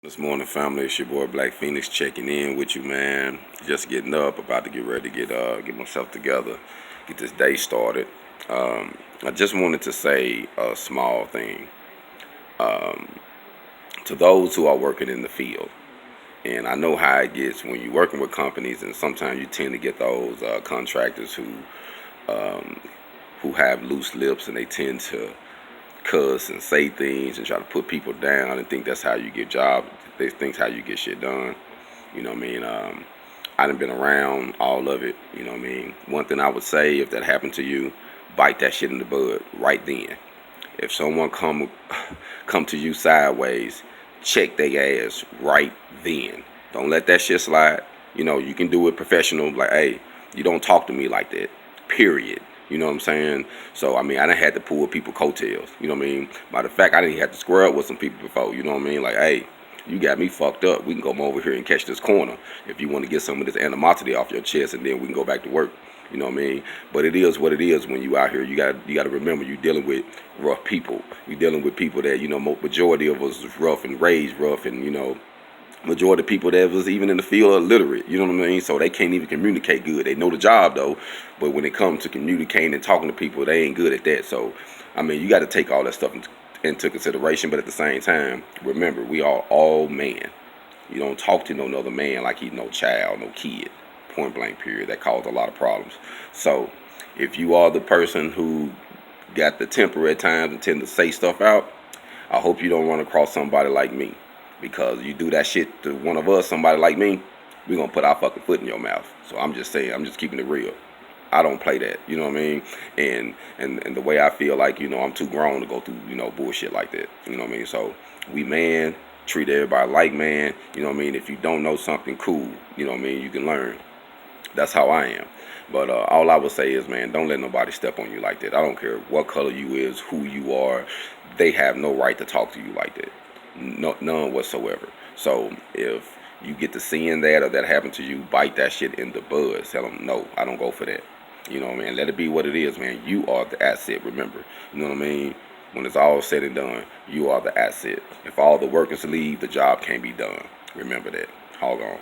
This morning, family, it's your boy Black Phoenix checking in with you, man. Just getting up, about to get ready to get myself together, get this day started. I just wanted to say a small thing to those who are working in the field. And I know how it gets when you're working with companies, and sometimes you tend to get those contractors who have loose lips, and they tend to cuss and say things and try to put people down and think that's how you get jobs. They think how you get shit done. You know what I mean? I done been around all of it. You know what I mean? One thing I would say, if that happened to you, bite that shit in the bud right then. If someone come to you sideways, check their ass right then. Don't let that shit slide. You know, you can do it professional. Like, hey, you don't talk to me like that. Period. You know what I'm saying? So, I mean, I done had to pull people coattails. You know what I mean? Matter of fact, I didn't have to square up with some people before. You know what I mean? Like, hey, you got me fucked up. We can come over here and catch this corner if you want to get some of this animosity off your chest, and then we can go back to work. You know what I mean? But it is what it is when you out here. You got to remember, you're dealing with rough people. You're dealing with people that, you know, majority of us is rough and raised rough, and, you know, majority of people that was even in the field are illiterate. You know what I mean? So they can't even communicate good. They know the job though, but when it comes to communicating and talking to people, they ain't good at that. So, I mean, you got to take all that stuff into consideration. But at the same time, remember, we are all man. You don't talk to no other man like he's no child, no kid. Point blank, period. That caused a lot of problems. So, if you are the person who got the temper at times and tend to say stuff out, I hope you don't run across somebody like me. Because you do that shit to one of us, somebody like me, we're going to put our fucking foot in your mouth. So I'm just saying, I'm just keeping it real. I don't play that, you know what I mean? And the way I feel like, you know, I'm too grown to go through, you know, bullshit like that. You know what I mean? So we man, treat everybody like man. You know what I mean? If you don't know something, cool. You know what I mean? You can learn. That's how I am. But all I would say is, man, don't let nobody step on you like that. I don't care what color you is, who you are. They have no right to talk to you like that. No, none whatsoever. So if you get to seeing that, or that happen to you, bite that shit in the bud. Tell them, no, I don't go for that. You know what I mean? Let it be what it is, man. You are the asset, remember. You know what I mean? When it's all said and done, you are the asset. If all the workers leave, the job can't be done. Remember that. Hold on.